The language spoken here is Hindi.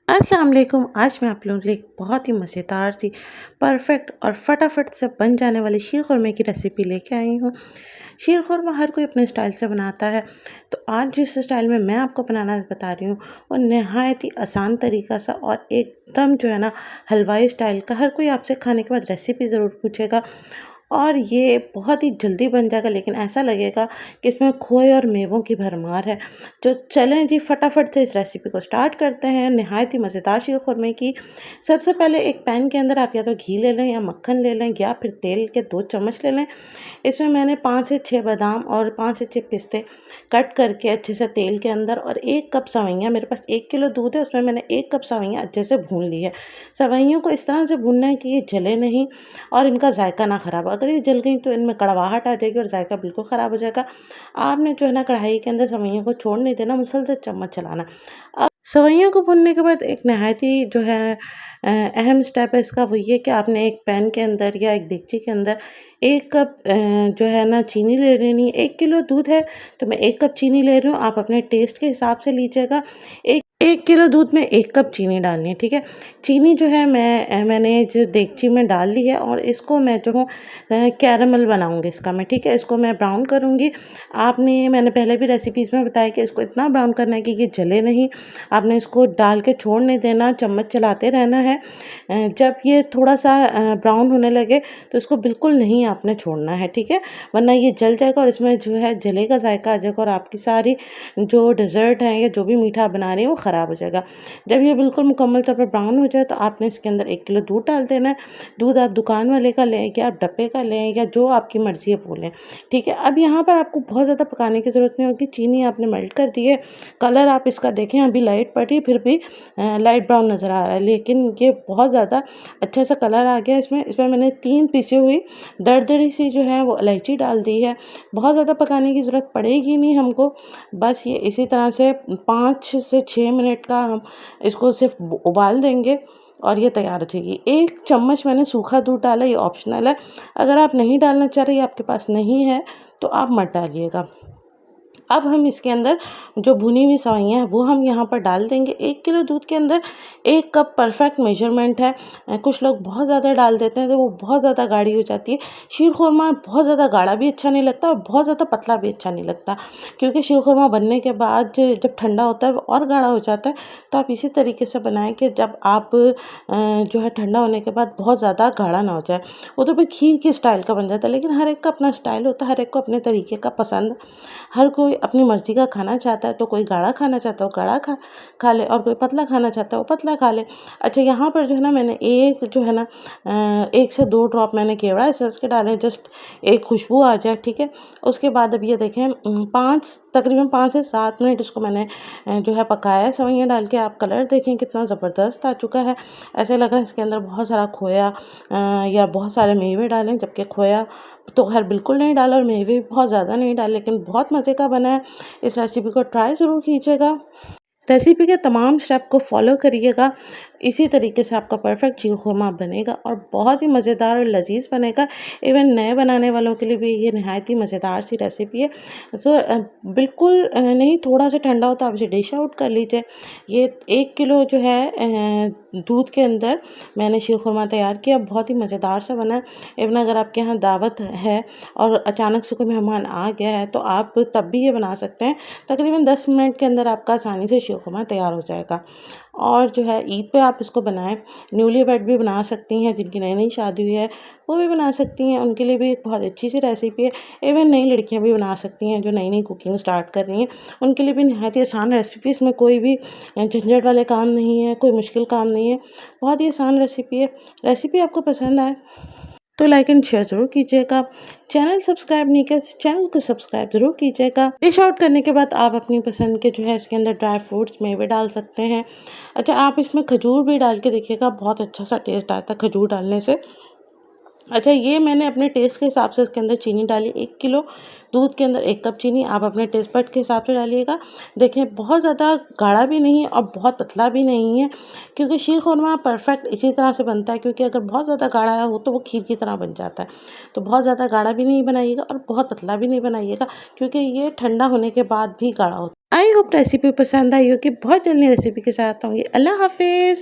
अस्सलाम वालेकुम। आज मैं आप लोगों के लिए एक बहुत ही मज़ेदार सी परफेक्ट और फटाफट से बन जाने वाली शीर खुरमे की रेसिपी लेके आई हूँ। शीर खुरमा हर कोई अपने स्टाइल से बनाता है, तो आज जिस स्टाइल में मैं आपको बनाना बता रही हूँ वो नहायत ही आसान तरीका सा और एकदम जो है ना हलवाई स्टाइल का। हर कोई आपसे खाने के बाद रेसिपी ज़रूर पूछेगा और ये बहुत ही जल्दी बन जाएगा, लेकिन ऐसा लगेगा कि इसमें खोए और मेवों की भरमार है। तो चलें जी फटाफट से इस रेसिपी को स्टार्ट करते हैं नहायत ही मज़ेदार शीर खुरमे की। सबसे पहले एक पैन के अंदर आप या तो घी ले लें या मक्खन ले लें या फिर तेल के 2 चम्मच ले लें। इसमें मैंने 5 से 6 बादाम और 5 से 6 पिस्ते कट करके अच्छे से तेल के अंदर, और 1 कप सवैयाँ, मेरे पास 1 किलो दूध है उसमें मैंने 1 कप सवैयाँ अच्छे से भून ली है। सवैयों को इस तरह से भूनना है कि ये जले नहीं और इनका जायका ना ख़राब हो। अगर ये जल गई तो इनमें कड़वाहट आ जाएगी और जायका बिल्कुल ख़राब हो जाएगा। आपने जो है ना कढ़ाई के अंदर सवैयों को छोड़ नहीं देना, मुसलसल चम्मच चलाना। अब सवैयों को भूनने के बाद एक नहायत ही जो है अहम स्टेप है इसका, वो ये कि आपने एक पैन के अंदर या एक देगची के अंदर 1 कप जो है ना चीनी ले लेनी है। 1 किलो दूध है तो मैं 1 कप चीनी ले रही हूँ, आप अपने टेस्ट के हिसाब से लीजिएगा। 1 किलो दूध में 1 कप चीनी डालनी है, ठीक है। चीनी जो है मैंने जो देगची में डाल ली है और इसको मैं जो हूँ कैरेमल बनाऊँगी इसका मैं, ठीक है। इसको मैं ब्राउन करूँगी। मैंने पहले भी रेसिपीज़ में बताया कि इसको इतना ब्राउन करना है कि ये जले नहीं। आपने इसको डाल के छोड़ नहीं देना, चम्मच चलाते रहना है। जब ये थोड़ा-सा ब्राउन होने लगे तो इसको बिल्कुल नहीं आपने छोड़ना है, ठीक है। वरना ये जल जाएगा और इसमें जो है जले का जायका आ जाएगा और आपकी सारी जो डेज़र्ट है या जो भी मीठा आप बना रही हैं वो ख़राब हो जाएगा। जब ये बिल्कुल मुकम्मल तौर पर ब्राउन हो जाए तो आपने इसके अंदर 1 किलो दूध डाल देना है। दूध आप दुकान वाले का लें या आप डब्बे का लें या जो आपकी मर्ज़ी है वो लें, ठीक है। अब यहाँ पर आपको बहुत ज़्यादा पकाने की ज़रूरत नहीं होगी। चीनी आपने मेल्ट कर दी है। कलर आप इसका देखें, अभी लाइट पड़ी फिर भी लाइट ब्राउन नज़र आ रहा है, लेकिन ये बहुत ज़्यादा अच्छा सा कलर आ गया इसमें। इसमें मैंने 3 पिसी हुई दरदरी सी जो है वो इलायची डाल दी है। बहुत ज़्यादा पकाने की ज़रूरत पड़ेगी नहीं हमको, बस ये इसी तरह से 5 से 6 मिनट का हम इसको सिर्फ उबाल देंगे और ये तैयार हो जाएगी। 1 चम्मच मैंने सूखा दूध डाला, ये ऑप्शनल है। अगर आप नहीं डालना चाह रहे या आपके पास नहीं है तो आप मत डालिएगा। अब हम इसके अंदर जो भुनी हुई सेवइयाँ हैं वो हम यहाँ पर डाल देंगे। 1 किलो दूध के अंदर 1 कप परफेक्ट मेजरमेंट है। कुछ लोग बहुत ज़्यादा डाल देते हैं तो वो बहुत ज़्यादा गाढ़ी हो जाती है। शीर खुरमा बहुत ज़्यादा गाढ़ा भी अच्छा नहीं लगता और बहुत ज़्यादा पतला भी अच्छा नहीं लगता, क्योंकि शीर खुरमा बनने के बाद जब ठंडा होता है वो और गाढ़ा हो जाता है। तो आप इसी तरीके से बनाएं कि जब आप जो है ठंडा होने के बाद बहुत ज़्यादा गाढ़ा ना हो जाए। वो तो फिर खीर की स्टाइल का बन जाता है, लेकिन हर एक का अपना स्टाइल होता है, हर एक को अपने तरीके का पसंद। हर कोई अपनी मर्ज़ी का खाना चाहता है, तो कोई गाढ़ा खाना चाहता है वो गाढ़ा खा ले और कोई पतला खाना चाहता है वो पतला खा ले। अच्छा, यहाँ पर जो है ना मैंने एक जो है ना 1 से 2 ड्रॉप मैंने केवड़ा एसेंस के डाले, जस्ट एक खुशबू आ जाए, ठीक है। उसके बाद अब ये देखें 5 तकरीबन 5 से 7 मिनट इसको मैंने जो है पकाया है सेवइयाँ डाल के। आप कलर देखें कितना ज़बरदस्त आ चुका है। ऐसे लग रहा है इसके अंदर बहुत सारा खोया या बहुत सारे मेवे डालें, जबकि खोया तो खैर बिल्कुल नहीं डाला और मेवे भी बहुत ज़्यादा नहीं डाले, लेकिन बहुत मज़े का बना है। इस रेसिपी को ट्राई ज़रूर कीजिएगा। रेसिपी के तमाम स्टेप को फॉलो करिएगा, इसी तरीके से आपका परफेक्ट शीर खुरमा बनेगा और बहुत ही मज़ेदार और लजीज बनेगा। इवन नए बनाने वालों के लिए भी ये नहायत ही मज़ेदार सी रेसिपी है। बिल्कुल नहीं, थोड़ा सा ठंडा हो तो आप इसे डिश आउट कर लीजिए। ये 1 किलो जो है दूध के अंदर मैंने शीर खुरमा तैयार किया, बहुत ही मज़ेदार सा बना है। इवन अगर आपके यहाँ दावत है और अचानक से कोई मेहमान आ गया है तो आप तब भी ये बना सकते हैं। तकरीबन 10 मिनट के अंदर आपका आसानी से शीर खुरमा तैयार हो जाएगा। और जो है ईद पे आप इसको बनाएं। न्यूलीवैड भी बना सकती हैं, जिनकी नई नई शादी हुई है वो भी बना सकती हैं, उनके लिए भी एक बहुत अच्छी सी रेसिपी है। इवन नई लड़कियां भी बना सकती हैं जो नई नई कुकिंग स्टार्ट कर रही हैं, उनके लिए भी नहायत ही आसान रेसिपी। इसमें कोई भी झंझट वाले काम नहीं है, कोई मुश्किल काम नहीं है, बहुत ही आसान रेसिपी है। रेसिपी आपको पसंद आए तो लाइक एंड शेयर ज़रूर कीजिएगा। चैनल सब्सक्राइब नहीं किया, चैनल को सब्सक्राइब ज़रूर कीजिएगा। डिश आउट करने के बाद आप अपनी पसंद के जो है इसके अंदर ड्राई फ्रूट्स मेवे डाल सकते हैं। अच्छा, आप इसमें खजूर भी डाल के देखिएगा, बहुत अच्छा सा टेस्ट आता है खजूर डालने से। अच्छा, ये मैंने अपने टेस्ट के हिसाब से इसके अंदर चीनी डाली। 1 किलो दूध के अंदर 1 कप चीनी, आप अपने टेस्ट बड के हिसाब से डालिएगा। देखें, बहुत ज़्यादा गाढ़ा भी नहीं है और बहुत पतला भी नहीं है, क्योंकि शीर खुरमा परफेक्ट इसी तरह से बनता है। क्योंकि अगर बहुत ज़्यादा गाढ़ा हो तो वो खीर की तरह बन जाता है। तो बहुत ज़्यादा गाढ़ा भी नहीं बनाइएगा और बहुत पतला भी नहीं बनाइएगा, क्योंकि ये ठंडा होने के बाद भी गाढ़ा होता है। आई होप रेसिपी पसंद आई होगी। बहुत जल्दी रेसिपी के साथ आऊँगी। अल्लाह हाफ़िज़।